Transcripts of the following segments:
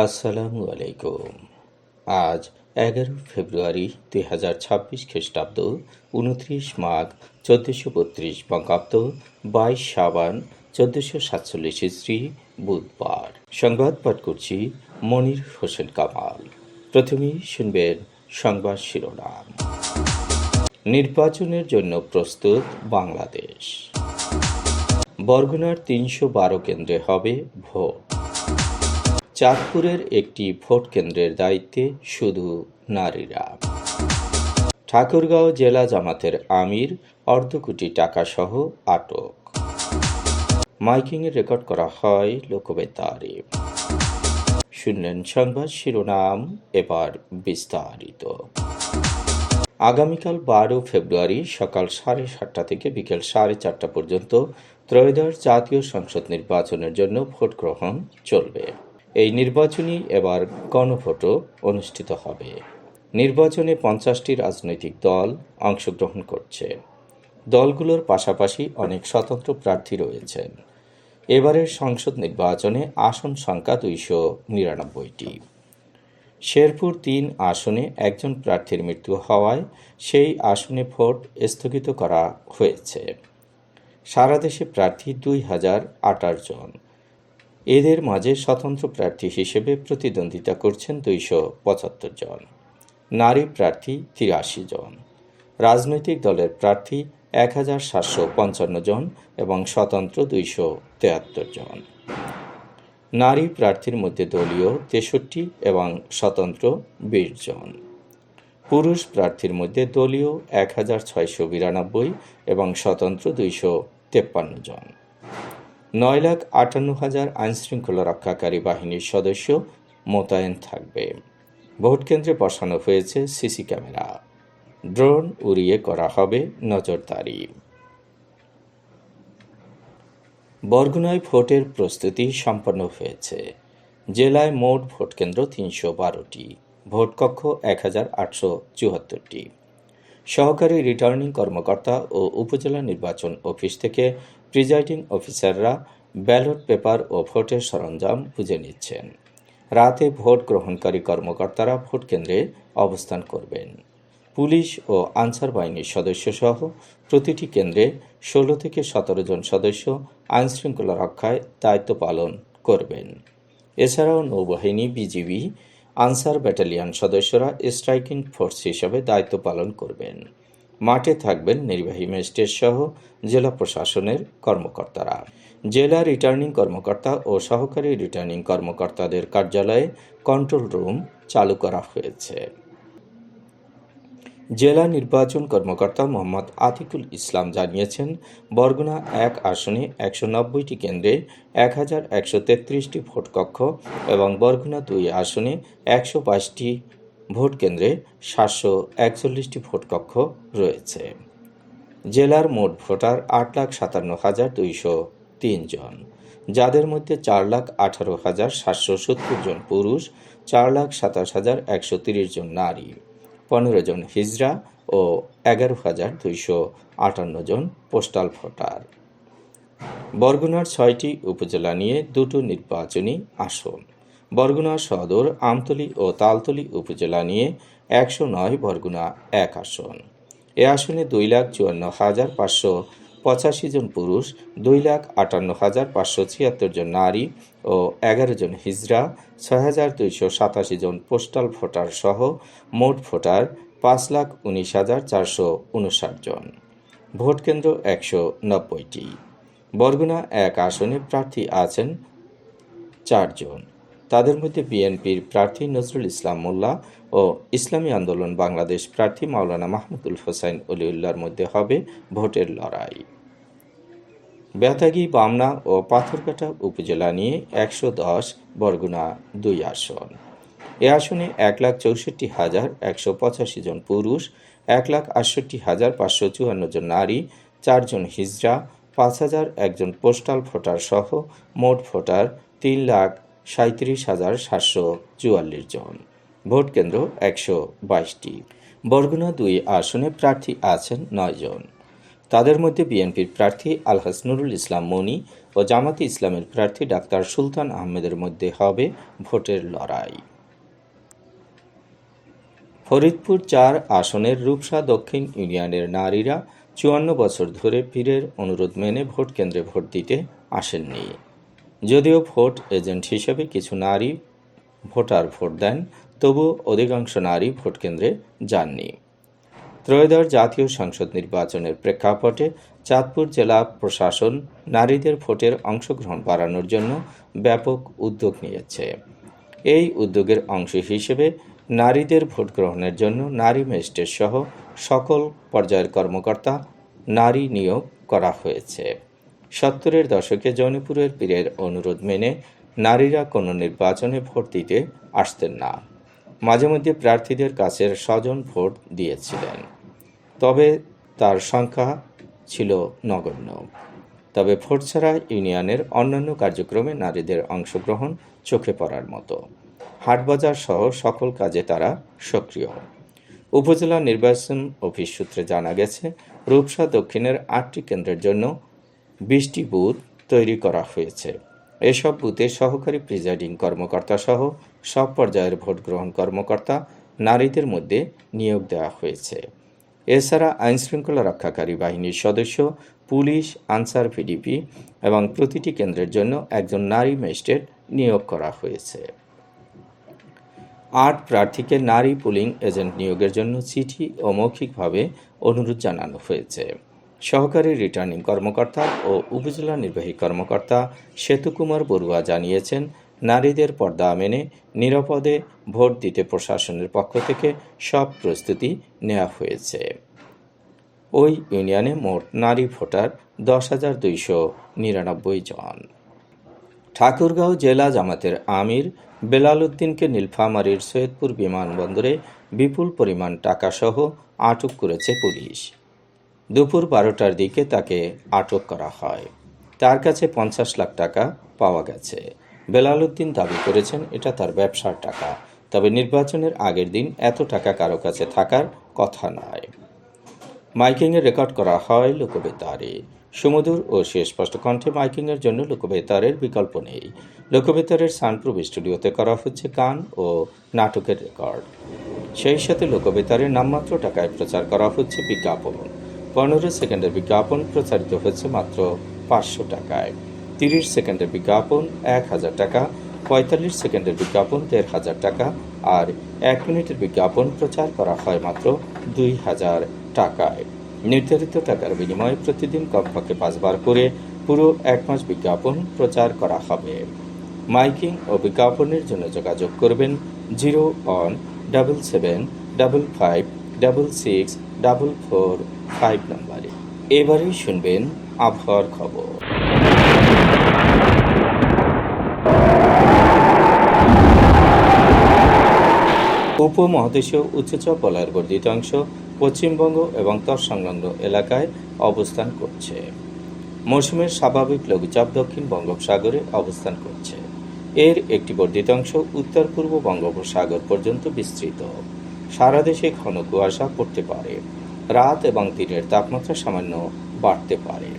আসসালামু আলাইকুম। আজ 11 ফেব্রুয়ারি 2026 খ্রিস্টাব্দ, 29 মাঘ 1432 বঙ্গাব্দ, 22 শাবান 1447 ইসরি, বুধবার। সংবাদ পাঠ করছি মনির হোসেন কামাল। প্রথমেই শুনবেন সংবাদ শিরোনাম। নির্বাচনের জন্য প্রস্তুত বাংলাদেশ। বরগুনার 312 কেন্দ্রে হবে ভোট। চাঁদপুরের একটি ভোট কেন্দ্রের দায়িত্বে শুধু নারীরা। ঠাকুরগাঁও জেলা জামাতের আমির অর্ধ কোটি টাকাসহ আটক। মাইকিংয়ে রেকর্ড করা হয় লোকবেতারে। শুনলেন সংবাদ শিরোনাম, এবার বিস্তারিত। আগামীকাল 12 ফেব্রুয়ারি সকাল 7:30 থেকে বিকেল 4:30 পর্যন্ত ত্রয়োদশ জাতীয় সংসদ নির্বাচনের জন্য ভোট গ্রহণ চলবে। এই নির্বাচনই এবার গণভোটও অনুষ্ঠিত হবে। নির্বাচনে 50টি রাজনৈতিক দল অংশগ্রহণ করছে। দলগুলোর পাশাপাশি অনেক স্বতন্ত্র প্রার্থী রয়েছেন। এবারের সংসদ নির্বাচনে আসন সংখ্যা 299টি। শেরপুর 3 আসনে একজন প্রার্থীর মৃত্যু হওয়ায় সেই আসনে ভোট স্থগিত করা হয়েছে। সারা দেশে প্রার্থী 2028 জন। এদের মাঝে স্বতন্ত্র প্রার্থী হিসেবে প্রতিদ্বন্দ্বিতা করছেন 275 জন। নারী প্রার্থী 83 জন। রাজনৈতিক দলের প্রার্থী 1755 জন এবং স্বতন্ত্র 273 জন। নারী প্রার্থীর মধ্যে দলীয় 63 এবং স্বতন্ত্র 20 জন। পুরুষ প্রার্থীর মধ্যে দলীয় 1692 এবং স্বতন্ত্র 253 জন। 9,58,000 আইনশৃঙ্খলা রক্ষাকারী বাহিনীর সদস্য মোতায়েন থাকবে। ভোট কেন্দ্রে বসানো হয়েছে সিসি ক্যামেরা। ড্রোন উড়িয়ে করা হবে নজরদারি। বরগুনায় ভোটের প্রস্তুতি সম্পন্ন হয়েছে। জেলায় মোট ভোট কেন্দ্র 312টি, ভোটকক্ষ 1874টি। সহকারী রিটার্নিং কর্মকর্তা ও উপজেলা নির্বাচন অফিস থেকে প্রিজাইডিং অফিসাররা ব্যালট পেপার ও ভোটের সরঞ্জাম বুঝে নিচ্ছেন। রাতে ভোট গ্রহণকারী কর্মকর্তারা ভোট কেন্দ্রে অবস্থান করবেন। পুলিশ ও আনসার বাহিনীর সদস্যসহ প্রতিটি কেন্দ্রে 16 থেকে 17 জন সদস্য আইনশৃঙ্খলা রক্ষায় দায়িত্ব পালন করবেন। এছাড়াও নৌবাহিনী, বিজিবি, আনসার ব্যাটালিয়ন সদস্যরা স্ট্রাইকিং ফোর্স হিসাবে দায়িত্ব পালন করবেন। মাঠে থাকবেন নির্বাহী ম্যাজিস্ট্রেট সহ জেলা প্রশাসনের কর্মকর্তারা। জেলা রিটার্নিং কর্মকর্তা ও সহকারী রিটার্নিং কর্মকর্তাদের কার্যালয়ে কন্ট্রোল রুম চালু করা হয়েছে। জেলা নির্বাচন কর্মকর্তা মোহাম্মদ আতিকুল ইসলাম জানিয়েছেন, বরগুনা 1 আসনে 190টি কেন্দ্রে 1133টি ভোটকক্ষ এবং বরগুনা 2 আসনে 122টি ভোট কেন্দ্রে 741টি ভোটকক্ষ রয়েছে। জেলার মোট ভোটার 8,57,203 জন, যাদের মধ্যে 4,18,770 জন পুরুষ, 4,27,130 জন নারী, 15 জন হিজড়া ও 11,258 জন পোস্টাল ভোটার। বরগুনার 6টি উপজেলা নিয়ে 2টো নির্বাচনী আসন। বরগুনা সদর, আমতলী ও তালতলী উপজেলা নিয়ে 109 বরগুনা 1 আসন। এ আসনে 2,54,585 জন পুরুষ, 2,58,576 জন নারী ও 11 জন হিজড়া, 6,287 জন পোস্টাল ভোটার সহ মোট ভোটার 5,19,459 জন। ভোট কেন্দ্র 190টি। বরগুনা 1 আসনে প্রার্থী আছেন 4 জন। তাদের মধ্যে বিএনপির প্রার্থী নজরুল ইসলাম মোল্লা ও ইসলামী আন্দোলন বাংলাদেশ প্রার্থী মাওলানা মাহমুদুল হোসাইন অলিউল্লাহর মধ্যে হবে ভোটের লড়াই। বেতাগী, বামনা ও পাথরঘাটা উপজেলা নিয়ে 110 বরগুনা 2 আসন। এ আসনে 1,64,185 জন পুরুষ, 1,68,554 জন নারী, 4 জন হিজড়া, 5,001 জন পোস্টাল ভোটার সহ মোট ভোটার 3,37,744 জন। ভোট কেন্দ্র 122টি। বরগুনা 2 আসনে প্রার্থী আছেন 9 জন। তাদের মধ্যে বিএনপির প্রার্থী আলহাজ নুরুল ইসলাম মনি ও জামাতে ইসলামের প্রার্থী ডাক্তার সুলতান আহমেদের মধ্যে হবে ভোটের লড়াই। ফরিদপুর ৪ আসনের রূপসা দক্ষিণ ইউনিয়নের নারীরা ৫৪ বছর ধরে পীরের অনুরোধ মেনে ভোট কেন্দ্রে ভোট দিতে আসেননি। যদিও ভোট এজেন্ট হিসেবে কিছু নারী ভোটার ভোট দেন, তবু অধিকাংশ নারী ভোট কেন্দ্রে যাননি। ত্রয়োদশ জাতীয় সংসদ নির্বাচনের প্রেক্ষাপটে চাঁদপুর জেলা প্রশাসন নারীদের ভোটের অংশগ্রহণ বাড়ানোর জন্য ব্যাপক উদ্যোগ নিয়েছে। এই উদ্যোগের অংশ হিসেবে নারীদের ভোট গ্রহণের জন্য নারী ম্যাজিস্ট্রেট সহ সকল পর্যায়ের কর্মকর্তা নারী নিয়োগ করা হয়েছে। ৭০-এর দশকে জৌনপুরের পীরের অনুরোধ মেনে নারীরা কোনো নির্বাচনে ভোট দিতে আসতেন না। মাঝে মধ্যে প্রার্থীদের কাছের স্বজন ভোট দিয়েছিলেন, তবে তার সংখ্যা ছিল নগণ্য। তবে ভোট ছাড়া ইউনিয়নের অন্যান্য কার্যক্রমে নারীদের অংশগ্রহণ চোখে পড়ার মতো। হাটবাজার সহ সকল কাজে তারা সক্রিয়। উপজেলা নির্বাচন অফিস সূত্রে জানা গেছে, রূপসা দক্ষিণের ৮টি কেন্দ্রের জন্য ২০টি বুথ তৈরি করা হয়েছে। এসব বুথে সহকারী প্রিজাইডিং কর্মকর্তা সহ সব পর্যায়ের ভোট গ্রহণ কর্মকর্তা নারীদের মধ্যে নিয়োগ দেওয়া হয়েছে। এছাড়া আইনশৃঙ্খলা রক্ষাকারী বাহিনীর সদস্য, পুলিশ, আনসার ভিডিপি এবং প্রতিটি কেন্দ্রের জন্য একজন নারী ম্যাজিস্ট্রেট নিয়োগ করা হয়েছে। ৮ প্রার্থীকে নারী পুলিং এজেন্ট নিয়োগের জন্য চিঠি ও মৌখিকভাবে অনুরোধ জানানো হয়েছে। সহকারী রিটার্নিং কর্মকর্তা ও উপজেলা নির্বাহী কর্মকর্তা সেতুকুমার বড়ুয়া জানিয়েছেন, নারীদের পর্দা মেনে নিরাপদে ভোট দিতে প্রশাসনের পক্ষ থেকে সব প্রস্তুতি নেওয়া হয়েছে। ওই ইউনিয়নে মোট নারী ভোটার ১০,২৯৯ জন। ঠাকুরগাঁও জেলা জামাতের আমির বেলাল উদ্দিনকে নীলফামারীর সৈয়দপুর বিমানবন্দরে বিপুল পরিমাণ টাকাসহ আটক করেছে পুলিশ। দুপুর ১২টার দিকে তাকে আটক করা হয়। তার কাছে ৫০ লাখ টাকা পাওয়া গেছে। বেলাল উদ্দিন দাবি করেছেন এটা তার ব্যবসার টাকা, তবে নির্বাচনের আগের দিন এত টাকা কারো কাছে থাকার কথা নয়। মাইকিংয়ে রেকর্ড করা হয় লোকবেতারে। সুমধুর ও সুস্পষ্ট কণ্ঠে মাইকিংয়ের জন্য লোকবেতারের বিকল্প নেই। লোকবেতারের সাউন্ডপ্রুফ স্টুডিওতে করা হচ্ছে গান ও নাটকের রেকর্ড। সেই সাথে লোকবেতারের নামমাত্র টাকায় প্রচার করা হচ্ছে বিজ্ঞাপন। ১৫ সেকেন্ডের বিজ্ঞাপন প্রচারিত হচ্ছে মাত্র ৫০০ টাকায়। ৩০ সেকেন্ডের বিজ্ঞাপন ১,০০০ টাকা, ৪৫ সেকেন্ডের বিজ্ঞাপন ১,৫০০ টাকা আর ১ মিনিটের বিজ্ঞাপন প্রচার করা হয় মাত্র ২,০০০ টাকায়। নির্ধারিত টাকার বিনিময়ে প্রতিদিন কমপক্ষে ৫ বার করে পুরো ১ মাস বিজ্ঞাপন প্রচার করা হবে। মাইকিং ও বিজ্ঞাপনের জন্য যোগাযোগ করবেন 0-1-775-566-445 নম্বরে। এবারেই শুনবেন আবহাওয়ার খবর। উপমহাদেশীয় উচ্চচাপ বলয়ের বর্ধিত অংশ পশ্চিমবঙ্গ এবং তৎসংলগ্ন এলাকায় অবস্থান করছে। মৌসুমের স্বাভাবিক লঘুচাপ দক্ষিণ বঙ্গোপসাগরে অবস্থান করছে। এর একটি বর্ধিত অংশ উত্তর পূর্ব বঙ্গোপসাগর পর্যন্ত বিস্তৃত। সারা দেশে ঘন কুয়াশা পড়তে পারে। রাত এবং দিনের তাপমাত্রা সামান্য বাড়তে পারে।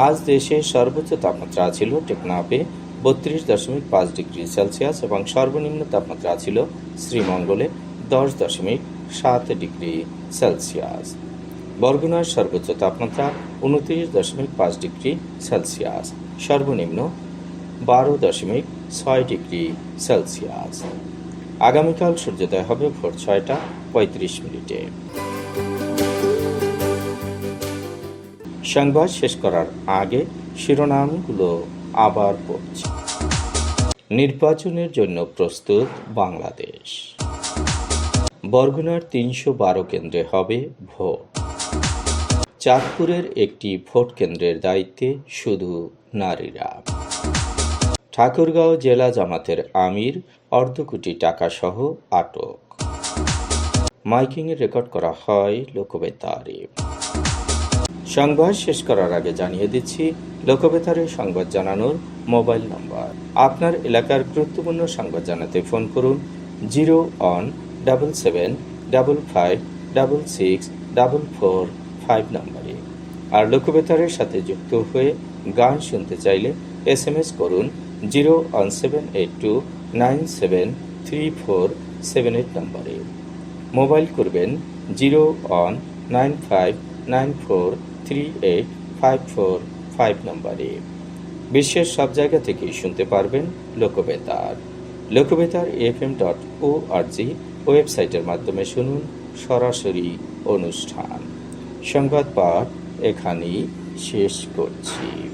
আজ দেশে সর্বোচ্চ তাপমাত্রা ছিল টেকনাফে ৩২.৫ ডিগ্রি সেলসিয়াস এবং সর্বনিম্ন তাপমাত্রা ছিল শ্রীমঙ্গলে ১০.৭ ডিগ্রি সেলসিয়াস। বরগুনার সর্বোচ্চ তাপমাত্রা ২৯.৫ ডিগ্রি সেলসিয়াস, সর্বনিম্ন ১২.৬ ডিগ্রি সেলসিয়াস। আগামীকাল সূর্যোদয় হবে ভোর ৬টা ৩৫ মিনিটে। সংবাদ শেষ করার আগে শিরোনামগুলো আবার পড়ছি। নির্বাচনের জন্য প্রস্তুত বাংলাদেশ। বরগুনার ৩১২ কেন্দ্রে হবে ভোট। চাঁদপুরের একটি ভোট কেন্দ্রের দায়িত্বে শুধু নারীরা। ঠাকুরগাঁও জেলা জামাতের আমির অর্ধ কোটি টাকা সহ আটক। মাইকিংয়ে রেকর্ড করা হয় লোকবেতারে। সংবাদ শেষ করার আগে জানিয়ে দিচ্ছি লোকবেতারে সংবাদ জানানোর মোবাইল নম্বর। আপনার এলাকার গুরুত্বপূর্ণ সংবাদ জানাতে ফোন করুন 0-1-775-566-4445 5 নম্বরে। আর লোকবেতারের সাথে যুক্ত হয়ে গান শুনতে চাইলে SMS করুন 01782973478 নম্বরে। মোবাইল করবেন 01959438545 নম্বরে। বিশ্বের সব জায়গা থেকেই শুনতে পারবেন লোকবেতার। lokbetar.fm.org ওয়েবসাইটের মাধ্যমে শুনুন সরাসরি অনুষ্ঠান। সংবাদ পাঠ এখানেই শেষ করছি।